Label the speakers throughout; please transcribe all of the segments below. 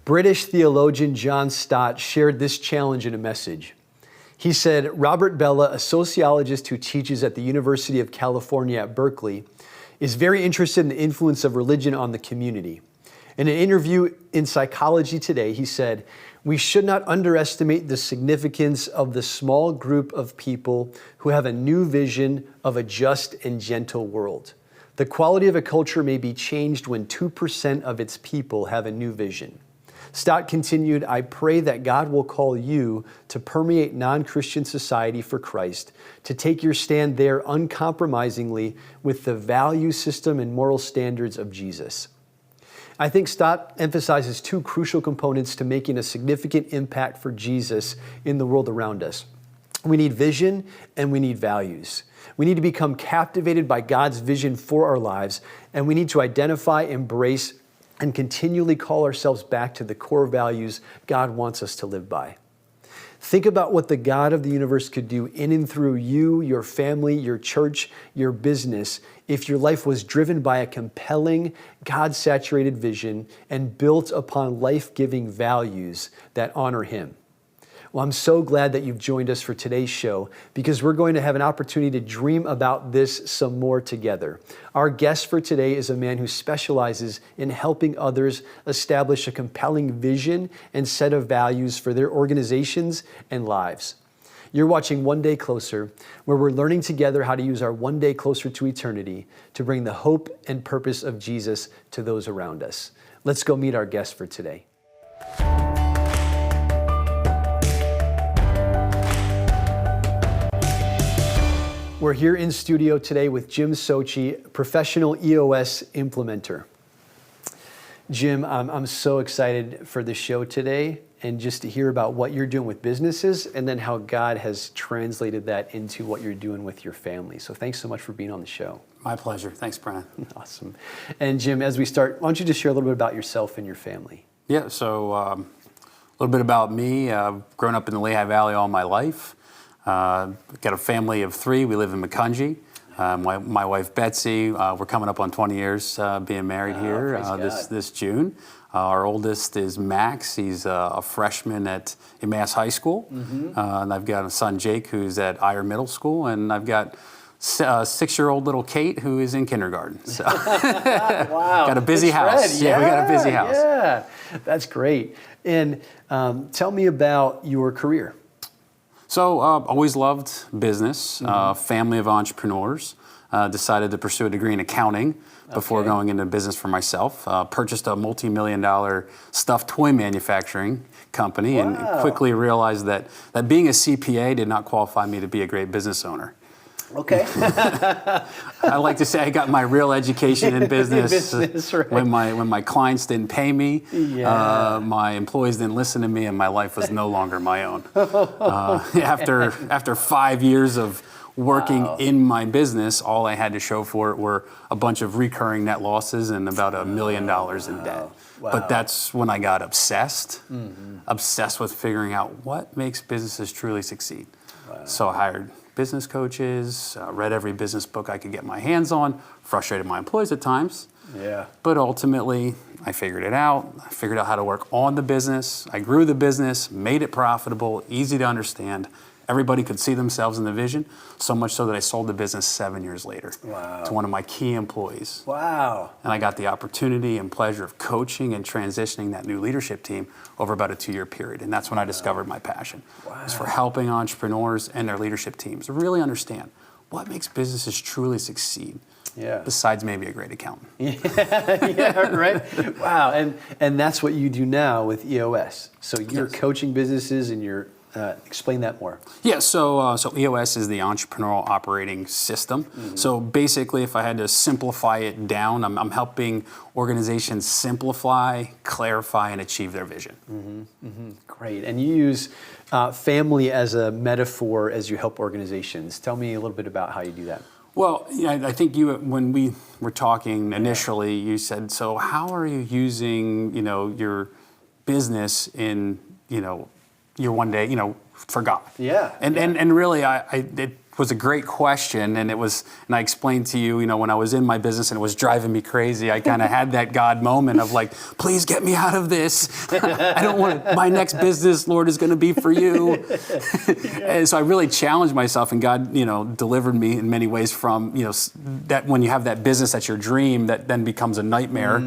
Speaker 1: British theologian John Stott shared this challenge in a message. He said, Robert Bellah, a sociologist who teaches at the University of California at Berkeley, is very interested in the influence of religion on the community. In an interview in Psychology Today, he said, we should not underestimate the significance of the small group of people who have a new vision of a just and gentle world. The quality of a culture may be changed when 2% of its people have a new vision. Stott continued, I pray that God will call you to permeate non-Christian society for Christ, to take your stand there uncompromisingly with the value system and moral standards of Jesus. I think Stott emphasizes two crucial components to making a significant impact for Jesus in the world around us. We need vision and we need values. We need to become captivated by God's vision for our lives, and we need to identify, embrace, and continually call ourselves back to the core values God wants us to live by. Think about what the God of the universe could do in and through you, your family, your church, your business, if your life was driven by a compelling, God-saturated vision and built upon life-giving values that honor Him. Well, I'm so glad that you've joined us for today's show because we're going to have an opportunity to dream about this some more together. Our guest for today is a man who specializes in helping others establish a compelling vision and set of values for their organizations and lives. You're watching One Day Closer, where we're learning together how to use our one day closer to eternity to bring the hope and purpose of Jesus to those around us. Let's go meet our guest for today. We're here in studio today with Jim Socci, professional EOS implementer. Jim, I'm so excited for the show today and just to hear about what you're doing with businesses and then how God has translated that into what you're doing with your family. So thanks so much for being on the show.
Speaker 2: My pleasure. Thanks, Brennan.
Speaker 1: Awesome. And Jim, as we start, why don't you just share a little bit about yourself and your family?
Speaker 2: Yeah, so a little bit about me. I've grown up in the Lehigh Valley all my life. Got a family of three. We live in Macungie. My wife Betsy. We're coming up on 20 years being married here this June. Our oldest is Max. He's a freshman at Emmaus High School. Mm-hmm. And I've got a son Jake who's at Eyre Middle School, and I've got a 6-year-old little Kate who is in kindergarten. So
Speaker 1: wow,
Speaker 2: got a busy house. Yeah, we got a busy house.
Speaker 1: Yeah, that's great. And tell me about your career.
Speaker 2: So always loved business, family of entrepreneurs. Decided to pursue a degree in accounting before going into business for myself. Purchased a multi-million-dollar stuffed toy manufacturing company and quickly realized that being a CPA did not qualify me to be a great business owner.
Speaker 1: Okay.
Speaker 2: I like to say I got my real education in business,
Speaker 1: right.
Speaker 2: when my clients didn't pay me, my employees didn't listen to me, and my life was no longer my own. After 5 years of working in my business, all I had to show for it were a bunch of recurring net losses and about $1 million in debt. Wow. But that's when I got obsessed with figuring out what makes businesses truly succeed. Wow. So I hired business coaches, read every business book I could get my hands on, frustrated my employees at times. Yeah. But ultimately, I figured it out. I figured out how to work on the business. I grew the business, made it profitable, easy to understand. Everybody could see themselves in the vision, so much so that I sold the business 7 years later to one of my key employees. Wow. And I got the opportunity and pleasure of coaching and transitioning that new leadership team over about a 2-year period. And that's when I discovered my passion. Wow. It's for helping entrepreneurs and their leadership teams really understand what makes businesses truly succeed. Yeah. Besides maybe a great accountant.
Speaker 1: Yeah, right. Wow. And that's what you do now with EOS. So you're coaching businesses and you're explain that more.
Speaker 2: Yeah, so EOS is the Entrepreneurial Operating System. Mm-hmm. So basically, if I had to simplify it down, I'm helping organizations simplify, clarify, and achieve their vision.
Speaker 1: Mm-hmm. Mm-hmm. Great. And you use family as a metaphor as you help organizations. Tell me a little bit about how you do that.
Speaker 2: Well, I think when we were talking initially, you said, so how are you using, your business in, your one day, for God.
Speaker 1: Yeah.
Speaker 2: And really, it was a great question, and I explained to you, when I was in my business and it was driving me crazy, I kind of had that God moment of like, please get me out of this. I don't want to, my next business, Lord, is going to be for you. And so I really challenged myself, and God, delivered me in many ways from, that when you have that business that's your dream, that then becomes a nightmare.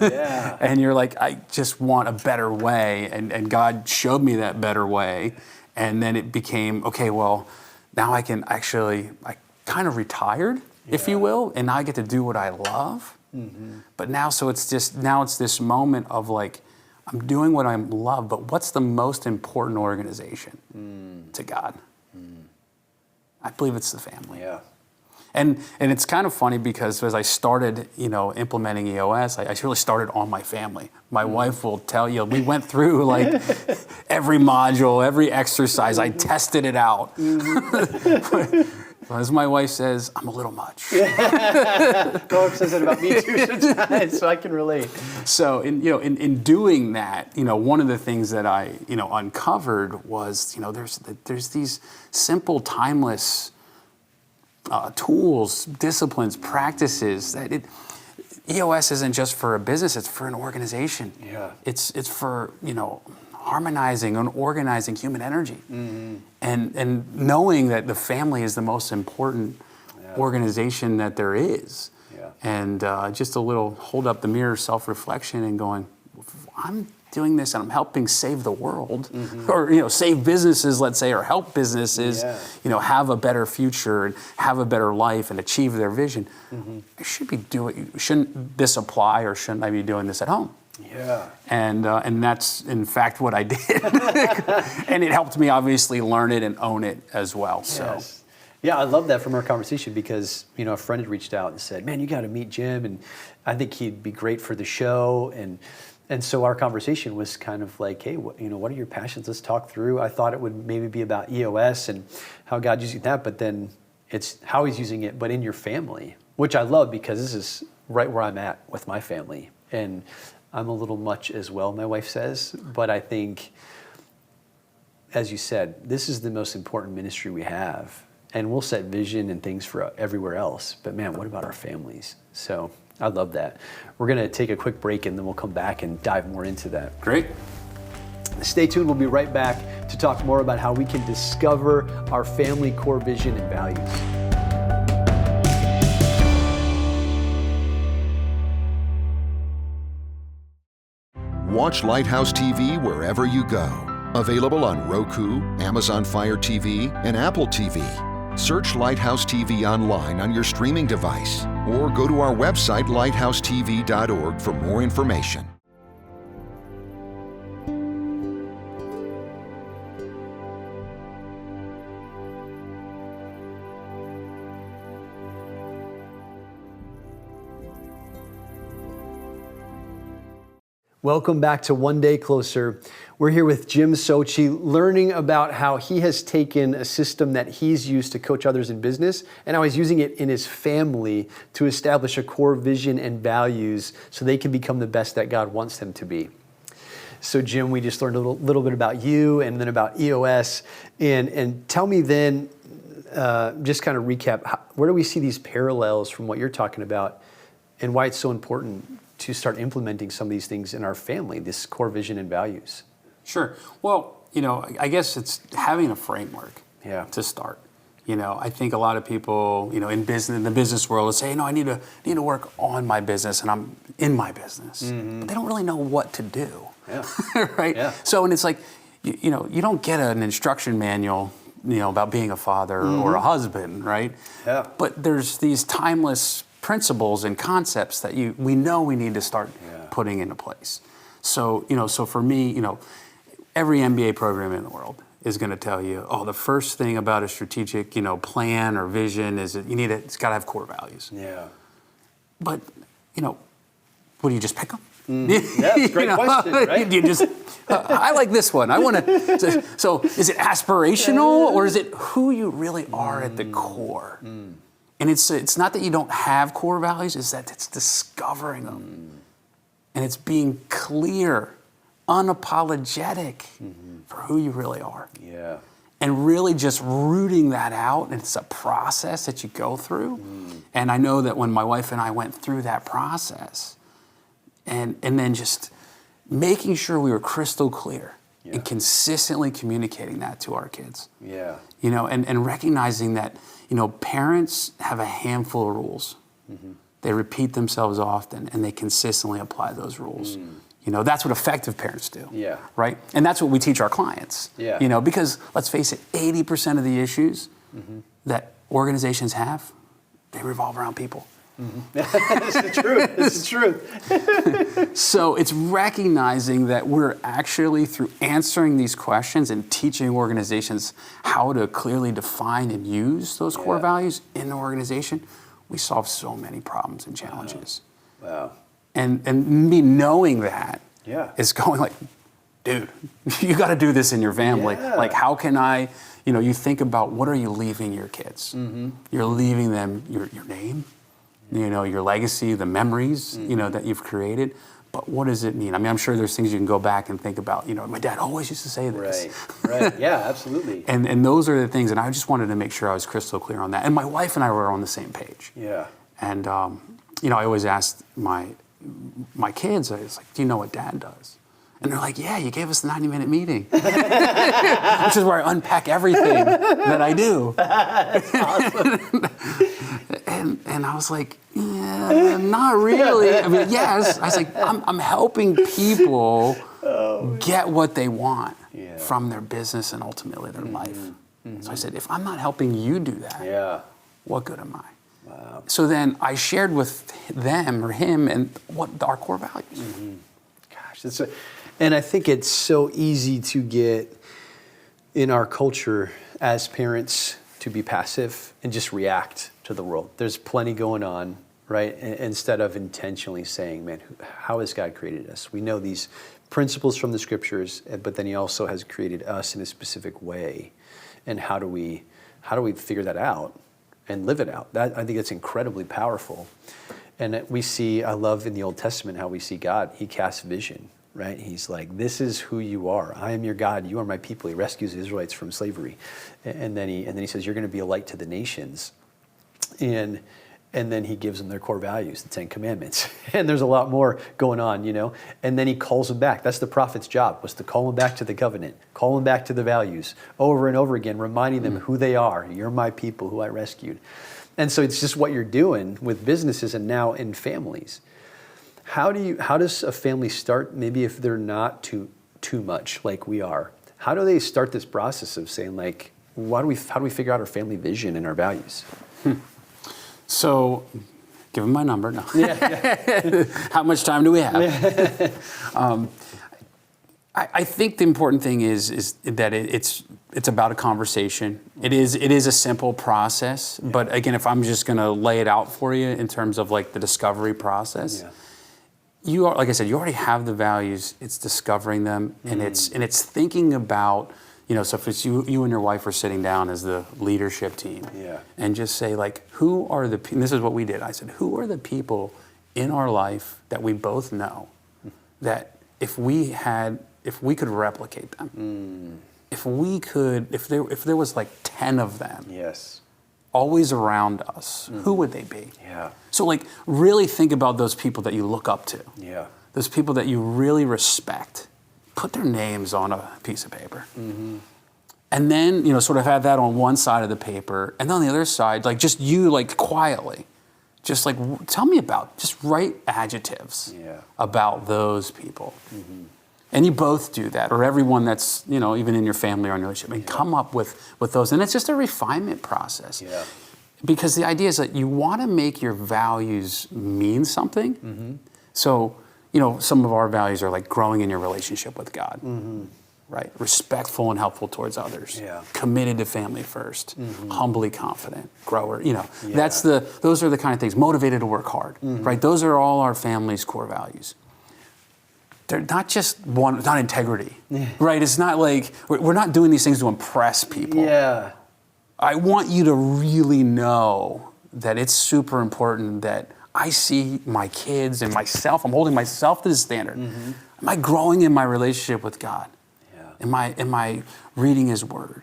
Speaker 1: Yeah.
Speaker 2: And you're like, I just want a better way. And God showed me that better way. And then it became, okay, well, now I kind of retired, if you will, and now I get to do what I love. But now it's this moment of like, I'm doing what I love, but what's the most important organization to God? I believe it's the family.
Speaker 1: Yeah.
Speaker 2: And it's kind of funny because as I started, implementing EOS, I really started on my family. My wife will tell you, we went through like every module, every exercise. I tested it out. As my wife says, I'm a little much.
Speaker 1: Philip says it about me too sometimes, so I can relate.
Speaker 2: So in doing that, one of the things that I uncovered was there's these simple, timeless tools, disciplines, practices that EOS isn't just for a business; it's for an organization.
Speaker 1: Yeah,
Speaker 2: it's for harmonizing and organizing human energy, and knowing that the family is the most important organization that there is. Yeah. And just a little hold up the mirror, self-reflection, and going, I'm doing this and I'm helping save the world, or save businesses, let's say, or help businesses, have a better future and have a better life and achieve their vision. I shouldn't this apply, or shouldn't I be doing this at home?
Speaker 1: Yeah.
Speaker 2: And that's in fact what I did, and it helped me obviously learn it and own it as well.
Speaker 1: Yes.
Speaker 2: So.
Speaker 1: Yeah, I love that from our conversation because, a friend had reached out and said, man, you got to meet Jim, and I think he'd be great for the show. And so our conversation was kind of like, hey, what are your passions? Let's talk through. I thought it would maybe be about EOS and how God's using that, but then it's how he's using it, but in your family, which I love because this is right where I'm at with my family. And I'm a little much as well, my wife says, but I think, as you said, this is the most important ministry we have. And we'll set vision and things for everywhere else. But man, what about our families? So I love that. We're going to take a quick break and then we'll come back and dive more into that.
Speaker 2: Great.
Speaker 1: Stay tuned. We'll be right back to talk more about how we can discover our family core vision and values.
Speaker 3: Watch Lighthouse TV wherever you go. Available on Roku, Amazon Fire TV, and Apple TV. Search Lighthouse TV online on your streaming device, or go to our website, lighthousetv.org, for more information.
Speaker 1: Welcome back to One Day Closer. We're here with Jim Socci, learning about how he has taken a system that he's used to coach others in business and how he's using it in his family to establish a core vision and values so they can become the best that God wants them to be. So Jim, we just learned a little bit about you and then about EOS. And tell me then, just kind of recap, where do we see these parallels from what you're talking about and why it's so important to start implementing some of these things in our family, this core vision and values?
Speaker 2: Sure. Well, I guess it's having a framework to start. I think a lot of people, in the business world, will say, I need to work on my business and I'm in my business. But they don't really know what to do.
Speaker 1: Yeah.
Speaker 2: Right? Yeah. So, and it's like, you don't get an instruction manual, about being a father or a husband, right? Yeah. But there's these timeless principles and concepts that we know we need to start putting into place. So, so for me, every MBA program in the world is going to tell you, the first thing about a strategic, plan or vision is that it's got to have core values. Yeah. But, what do you just pick them?
Speaker 1: Yeah, it's a great question, right?
Speaker 2: You just, I like this one. I want to. So, is it aspirational or is it who you really are at the core? And it's not that you don't have core values, it's that it's discovering them. And it's being clear, unapologetic for who you really are.
Speaker 1: Yeah.
Speaker 2: and really just rooting that out. And it's a process that you go through. And I know that when my wife and I went through that process, and then just making sure we were crystal clear and consistently communicating that to our kids.
Speaker 1: Yeah.
Speaker 2: You know, and recognizing that, you know, parents have a handful of rules. They repeat themselves often, and they consistently apply those rules. You know, that's what effective parents do.
Speaker 1: Yeah.
Speaker 2: Right? And that's what we teach our clients.
Speaker 1: Yeah.
Speaker 2: You know, because let's face it, 80% of the issues that organizations have, they revolve around people.
Speaker 1: It's the truth. It's the truth.
Speaker 2: So it's recognizing that we're actually, through answering these questions and teaching organizations how to clearly define and use those core values in the organization, we solve so many problems and challenges.
Speaker 1: Wow.
Speaker 2: And me knowing that
Speaker 1: Yeah.
Speaker 2: is going like, dude, you got to do this in your family.
Speaker 1: Yeah.
Speaker 2: Like, how can I, you know, you think about what are you leaving your kids? You're leaving them your name, you know, your legacy, the memories, you know, that you've created. But what does it mean? I mean, I'm sure there's things you can go back and think about. You know, my dad always used to say this.
Speaker 1: Right. Yeah, absolutely.
Speaker 2: And those are the things, and I just wanted to make sure I was crystal clear on that. And my wife and I were on the same page.
Speaker 1: Yeah.
Speaker 2: And, you know, I always asked my kids, I was like, do you know what Dad does? And they're like, yeah, you gave us the 90-minute meeting. Which is where I unpack everything that I do.
Speaker 1: That's awesome.
Speaker 2: And I was like, yeah, not really. I mean, yes. I was like, I'm helping people get what they want from their business and ultimately their life. So I said, if I'm not helping you do that, what good am I?
Speaker 1: Wow.
Speaker 2: So then I shared with them or him and what our core values.
Speaker 1: Gosh, and I think it's so easy to get in our culture as parents to be passive and just react to the world. There's plenty going on, right? Instead of intentionally saying, man, how has God created us? We know these principles from the scriptures, but then he also has created us in a specific way. And how do we figure that out and live it out? I think that's incredibly powerful. And I love in the Old Testament how we see God. He casts vision, right? He's like, this is who you are. I am your God. You are my people. He rescues the Israelites from slavery. And then he says, you're going to be a light to the nations. And then he gives them their core values, the 10 Commandments. And there's a lot more going on, you know. And then he calls them back. That's the prophet's job, was to call them back to the covenant, call them back to the values over and over again, reminding them who they are. You're my people who I rescued. And so it's just what you're doing with businesses and now in families. How does a family start, maybe if they're not too much like we are? How do they start this process of saying, like, how do we figure out our family vision and our values?
Speaker 2: So, give them my number. No.
Speaker 1: Yeah.
Speaker 2: How much time do we have? I think the important thing is that it's about a conversation. It is a simple process, but again, if I'm just going to lay it out for you in terms of like the discovery process, you are, like I said, you already have the values. It's discovering them, and it's thinking about. You know, so if it's you and your wife are sitting down as the leadership team, and just say like, who are the? And this is what we did. I said, who are the people in our life that we both know that if we could replicate them, if there was like 10 of them, always around us, who would they be? So like, really think about those people that you look up to. Those people that you really respect. Put their names on a piece of paper. And then, you know, sort of have that on one side of the paper. And then on the other side, like just you, like quietly, just like, tell me just write adjectives about those people. And you both do that, or everyone that's, you know, even in your family or in your relationship, and come up with those. And it's just a refinement process. Because the idea is that you want to make your values mean something. So, you know, some of our values are like growing in your relationship with God, right? Respectful and helpful towards others, committed to family first, humbly confident, grower, you know, those are the kind of things, motivated to work hard, right? Those are all our family's core values. They're not just not integrity, right? It's not like, we're not doing these things to impress people. I want you to really know that it's super important that I see my kids and myself, I'm holding myself to the standard. Am I growing in my relationship with God? Am I reading his word?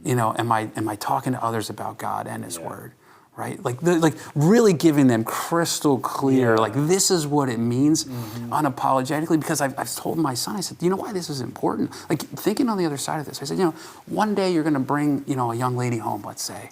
Speaker 2: am I talking to others about God and His Word? Right? Like really giving them crystal clear, like this is what it means unapologetically, because I've told my son, I said, you know why this is important? Like thinking on the other side of this, I said, one day you're going to bring, a young lady home, let's say.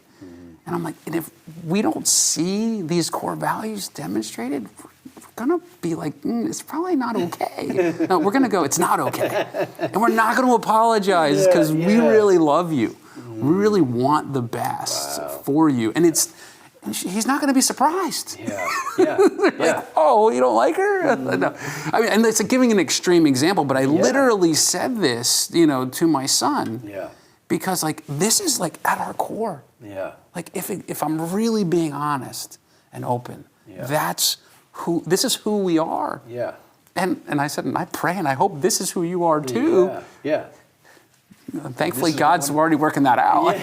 Speaker 2: And I'm like, and if we don't see these core values demonstrated, we're going to be like, it's probably not okay. No, we're going to go, it's not okay. And we're not going to apologize because we really love you. We really want the best for you. And he's not going to be surprised. Like, oh, you don't like her? No. I mean, and it's like giving an extreme example, but I literally said this, to my son. Because like, this is like at our core. Like if I'm really being honest and open, this is who we are. And I said, and I pray and I hope this is who you are too. Thankfully, God's already working that out.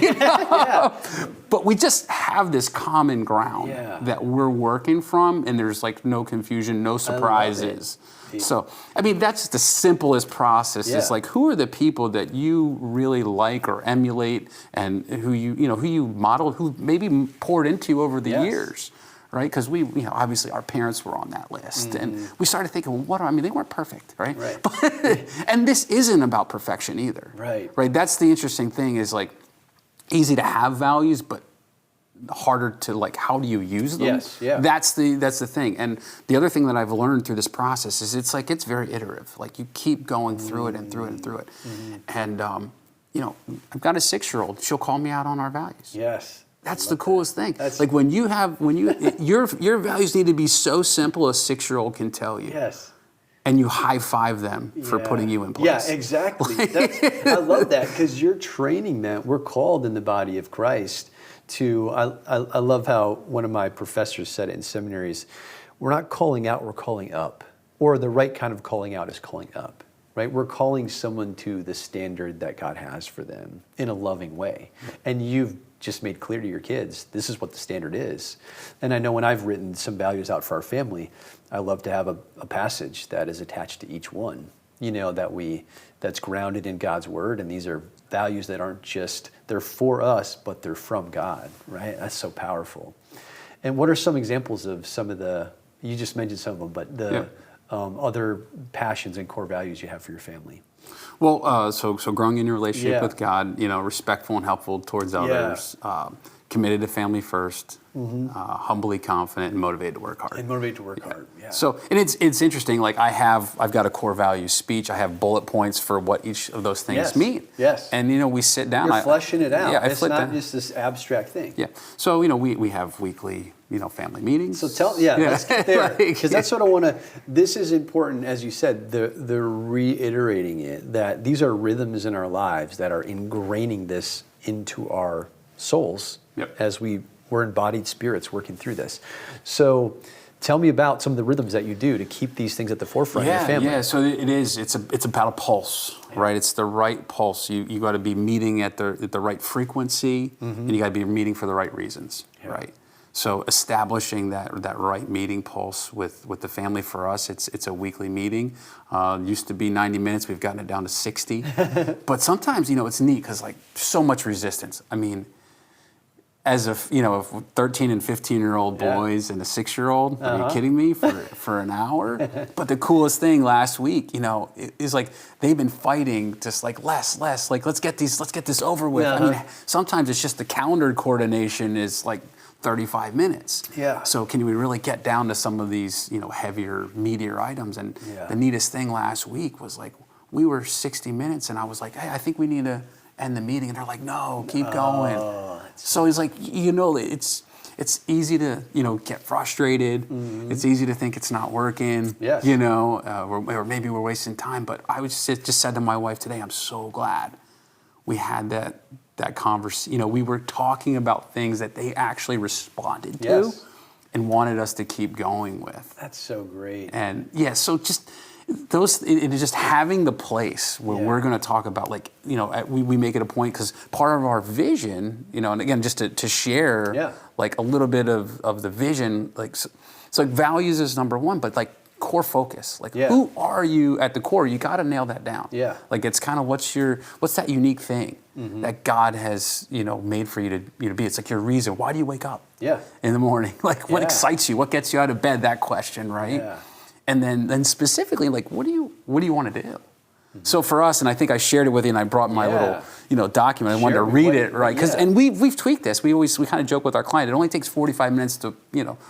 Speaker 2: But we just have this common ground that we're working from, and there's like no confusion, no surprises. So, I mean, that's the simplest process. It's like, who are the people that you really like or emulate, and who you model, who maybe poured into you over the years. Right, because we obviously our parents were on that list, and we started thinking, well, they weren't perfect, right? But, and this isn't about perfection either, right? That's the interesting thing, is like easy to have values, but harder to like, how do you use them? That's the thing. And the other thing that I've learned through this process is it's very iterative. Like you keep going through it and through it and through it, and I've got a 6-year-old. She'll call me out on our values. That's the coolest thing. Like when your values need to be so simple, a 6-year-old can tell you. And you high five them for putting you in place.
Speaker 1: Exactly. I love that, because you're training them. We're called in the body of Christ to, I love how one of my professors said it in seminaries, we're not calling out, we're calling up. Or the right kind of calling out is calling up. Right? We're calling someone to the standard that God has for them in a loving way. And you've just made clear to your kids, this is what the standard is. And I know when I've written some values out for our family, I love to have a passage that is attached to each one, that's grounded in God's word. And these are values that aren't just, they're for us, but they're from God, right? That's so powerful. And what are some examples of you just mentioned some of them, but the other passions and core values you have for your family?
Speaker 2: Well, so growing in your relationship with God, respectful and helpful towards others, committed to family first, humbly confident, and motivated to work hard. So, and it's interesting. Like I've got a core value speech. I have bullet points for what each of those things mean. And we sit down.
Speaker 1: You're fleshing it out. It's not
Speaker 2: down.
Speaker 1: just this abstract thing.
Speaker 2: So we have weekly family meetings.
Speaker 1: So let's get there, because that's what I want to. This is important, as you said. The reiterating it, that these are rhythms in our lives that are ingraining this into our souls as we're embodied spirits working through this. So tell me about some of the rhythms that you do to keep these things at the forefront of your family.
Speaker 2: So it's about a pulse, right? It's the right pulse. You got to be meeting at the right frequency, and you got to be meeting for the right reasons, right? So establishing that right meeting pulse with the family, for us, it's a weekly meeting. Used to be 90 minutes, we've gotten it down to 60. But sometimes, it's neat because like so much resistance. I mean, as of 13 and 15-year-old boys and a 6-year-old, are you kidding me, for an hour? But the coolest thing last week, is like they've been fighting just like less, like let's get this over with. I mean, sometimes it's just the calendar coordination is like 35 minutes. So can we really get down to some of these, heavier, meatier items? And the neatest thing last week was like, we were 60 minutes and I was like, hey, I think we need to end the meeting. And they're like, no, keep going. So he's like, it's easy to, get frustrated. It's easy to think it's not working, or maybe we're wasting time. But I just said to my wife today, I'm so glad we had that conversation. We were talking about things that they actually responded to and wanted us to keep going with.
Speaker 1: That's so great.
Speaker 2: And so just those, it is just having the place where we're going to talk about, like, we make it a point, because part of our vision, and again, just to share like a little bit of the vision, like, so like values is number one, but like core focus. Like,
Speaker 1: Yeah.
Speaker 2: who are you at the core? You got to nail that down.
Speaker 1: Yeah.
Speaker 2: Like, it's kind of what's that unique thing that God has, made for you to be. It's like your reason. Why do you wake up?
Speaker 1: Yeah.
Speaker 2: In the morning? Like, what
Speaker 1: Yeah.
Speaker 2: excites you? What gets you out of bed? That question, right?
Speaker 1: Yeah.
Speaker 2: And then specifically, like, what do you want to do? So for us, and I think I shared it with you, and I brought my little, document. I wanted to read it, right? And we've tweaked this. We kind of joke with our client. It only takes 45 minutes to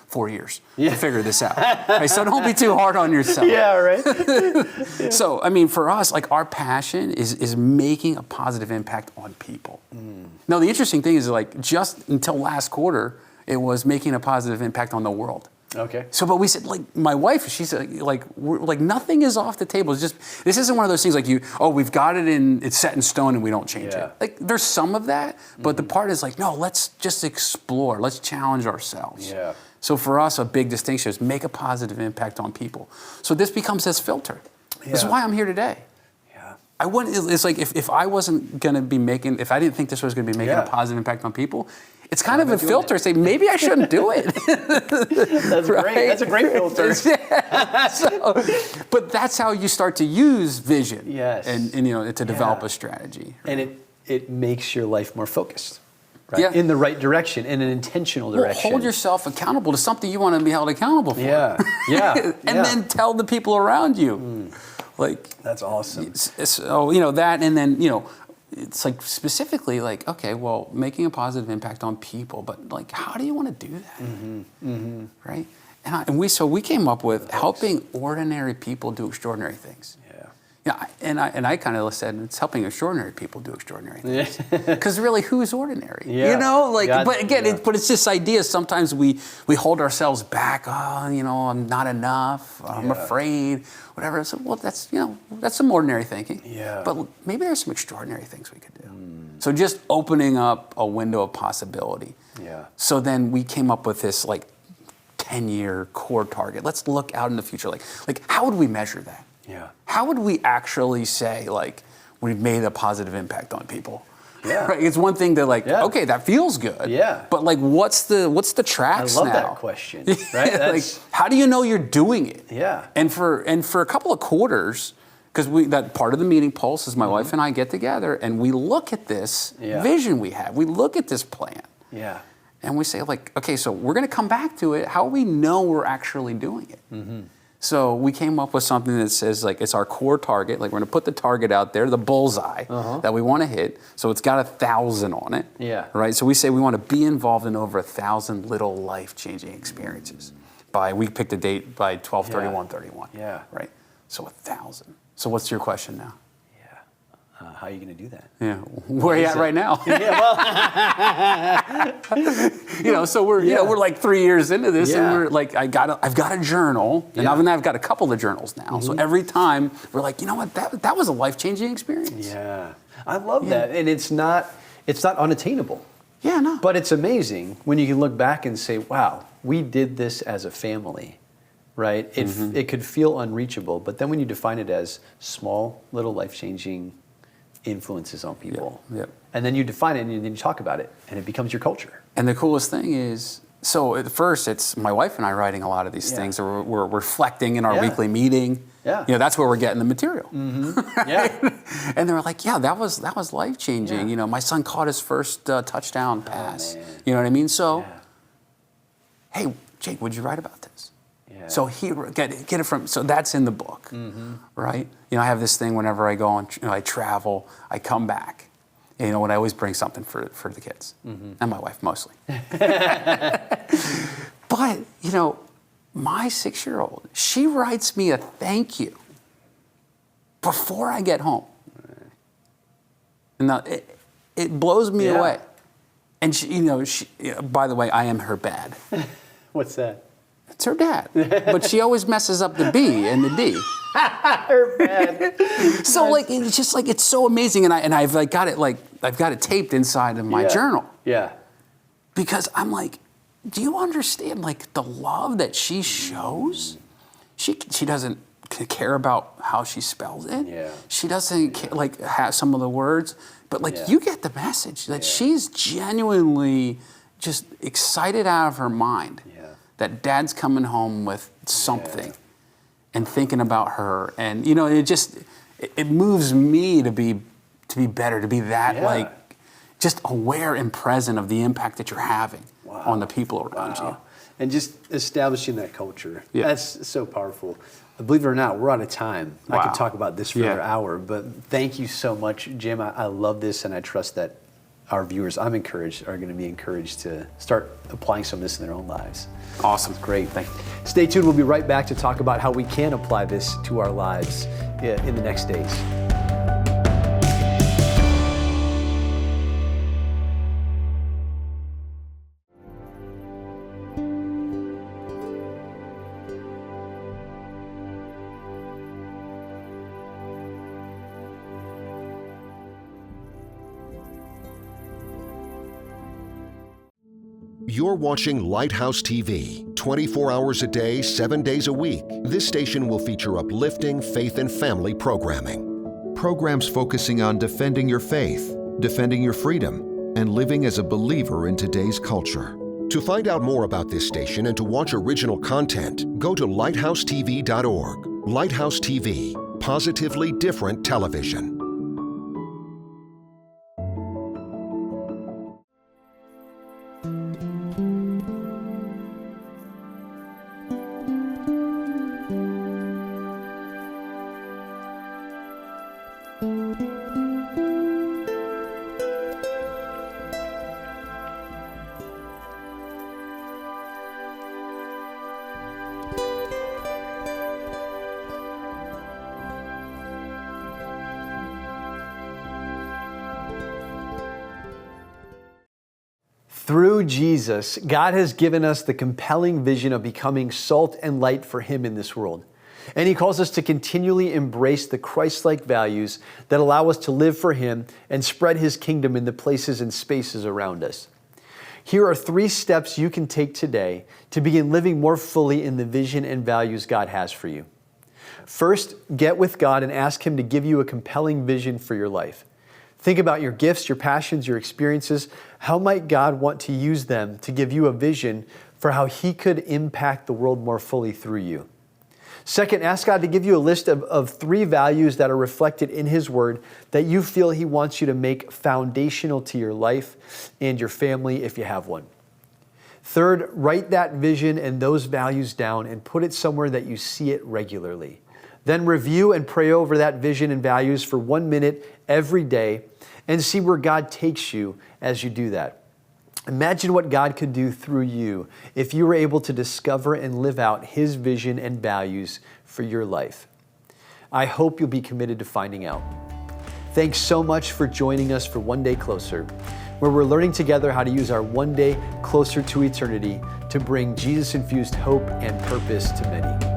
Speaker 2: 4 years to figure this out. Right? So don't be too hard on yourself.
Speaker 1: Yeah, right.
Speaker 2: So I mean, for us, like our passion is making a positive impact on people. Now the interesting thing is, like, just until last quarter, it was making a positive impact on the world.
Speaker 1: Okay.
Speaker 2: So, but we said, like, my wife, she said, like, nothing is off the table. It's just, this isn't one of those things like we've got it it's set in stone and we don't change it. Like, there's some of that, but the part is like, no, let's just explore. Let's challenge ourselves.
Speaker 1: Yeah.
Speaker 2: So for us, a big distinction is make a positive impact on people. So this becomes this filter. This is why I'm here today.
Speaker 1: Yeah.
Speaker 2: I wouldn't, it's like if I wasn't going to be if I didn't think this was going to be making a positive impact on people, it's kind of a filter. Say, maybe I shouldn't do it.
Speaker 1: That's great. That's a great filter.
Speaker 2: But that's how you start to use vision.
Speaker 1: Yes.
Speaker 2: And to develop a strategy. Right?
Speaker 1: And it makes your life more focused. Right?
Speaker 2: Yeah.
Speaker 1: In the right direction, in an intentional direction.
Speaker 2: Well, hold yourself accountable to something you want to be held accountable for.
Speaker 1: Yeah. Yeah.
Speaker 2: And then tell the people around you. Like,
Speaker 1: that's awesome.
Speaker 2: So, that, and then, it's like specifically like, okay, well, making a positive impact on people, but like, how do you want to do that? Right? And we came up with helping ordinary people do extraordinary things. Yeah. And I kind of said it's helping extraordinary people do extraordinary things. Because really, who's ordinary?
Speaker 1: Yeah.
Speaker 2: But again, but it's this idea. Sometimes we hold ourselves back. Oh, I'm not enough. I'm afraid. Whatever. So, well, that's some ordinary thinking.
Speaker 1: Yeah.
Speaker 2: But maybe there's some extraordinary things we could do. So just opening up a window of possibility.
Speaker 1: Yeah.
Speaker 2: So then we came up with this 10-year core target. Let's look out in the future. Like how would we measure that?
Speaker 1: Yeah.
Speaker 2: How would we actually say, we've made a positive impact on people?
Speaker 1: Yeah.
Speaker 2: Right? It's one thing to okay, that feels good.
Speaker 1: Yeah.
Speaker 2: But what's the tracks now?
Speaker 1: I love that question. Right?
Speaker 2: How do you know you're doing it?
Speaker 1: Yeah.
Speaker 2: And for a couple of quarters, because that part of the meeting pulse is my wife and I get together and we look at this vision we have. We look at this plan.
Speaker 1: Yeah.
Speaker 2: And we say, okay, so we're going to come back to it. How do we know we're actually doing it? So we came up with something that says, it's our core target. We're going to put the target out there, the bullseye that we want to hit. So it's got 1,000 on it. Yeah. Right? So we say we want to be involved in over 1,000 little life-changing experiences. We picked a date by 12/31/31.
Speaker 1: Yeah.
Speaker 2: Right? So 1,000. So what's your question now?
Speaker 1: How are you going to do that?
Speaker 2: Yeah, where are you at right now? So we're 3 years into this, and we're I've got a journal, and I've got a couple of journals now. So every time we're like, what, that was a life-changing experience.
Speaker 1: Yeah, I love that, and it's not unattainable.
Speaker 2: Yeah, no.
Speaker 1: But it's amazing when you can look back and say, wow, we did this as a family. Right? It could feel unreachable, but then when you define it as small, little life-changing influences on people.
Speaker 2: Yep.
Speaker 1: And then you define it and then you talk about it and it becomes your culture.
Speaker 2: And the coolest thing is, so at first it's my wife and I writing a lot of these things. We're reflecting in our weekly meeting. Yeah. That's where we're getting the material. Right? Yeah. And they were like, that was life-changing. Yeah. My son caught his first touchdown pass. You know what I mean? So, hey, Jake, would you write about this? So get it from. So that's in the book, right? I have this thing whenever I go on. I travel. I come back. And, when I always bring something for the kids and my wife mostly. But my 6-year-old, she writes me a thank you before I get home. And it blows me away. And she, by the way, I am her dad.
Speaker 1: What's that?
Speaker 2: It's her dad, but she always messes up the B and the D.
Speaker 1: Her dad.
Speaker 2: So it's just it's so amazing, and I've got it taped inside of my journal. Yeah. Because I'm do you understand the love that she shows? She doesn't care about how she spells it. Yeah. She doesn't have some of the words, but you get the message that she's genuinely just excited out of her mind. That dad's coming home with something. and thinking about her, and it moves me to be better, to be that like just aware and present of the impact that you're having on the people around you.
Speaker 1: And just establishing that culture.
Speaker 2: Yeah.
Speaker 1: That's so powerful. Believe it or not, we're out of time. I could talk about this for another hour, but thank you so much, Jim. I love this, and I trust that our viewers, are going to be encouraged to start applying some of this in their own lives.
Speaker 2: Awesome.
Speaker 1: Great. Thank you. Stay tuned. We'll be right back to talk about how we can apply this to our lives in the next days.
Speaker 3: You're watching Lighthouse TV, 24 hours a day, 7 days a week. This station will feature uplifting faith and family programming. Programs focusing on defending your faith, defending your freedom, and living as a believer in today's culture. To find out more about this station and to watch original content, go to lighthousetv.org. Lighthouse TV, positively different television.
Speaker 1: Through Jesus, God has given us the compelling vision of becoming salt and light for Him in this world. And He calls us to continually embrace the Christ-like values that allow us to live for Him and spread His kingdom in the places and spaces around us. Here are 3 steps you can take today to begin living more fully in the vision and values God has for you. First, get with God and ask Him to give you a compelling vision for your life. Think about your gifts, your passions, your experiences. How might God want to use them to give you a vision for how He could impact the world more fully through you? Second, ask God to give you a list of 3 values that are reflected in His Word that you feel He wants you to make foundational to your life and your family if you have one. Third, write that vision and those values down and put it somewhere that you see it regularly. Then review and pray over that vision and values for 1 minute every day and see where God takes you as you do that. Imagine what God could do through you if you were able to discover and live out His vision and values for your life. I hope you'll be committed to finding out. Thanks so much for joining us for One Day Closer, where we're learning together how to use our one day closer to eternity to bring Jesus-infused hope and purpose to many.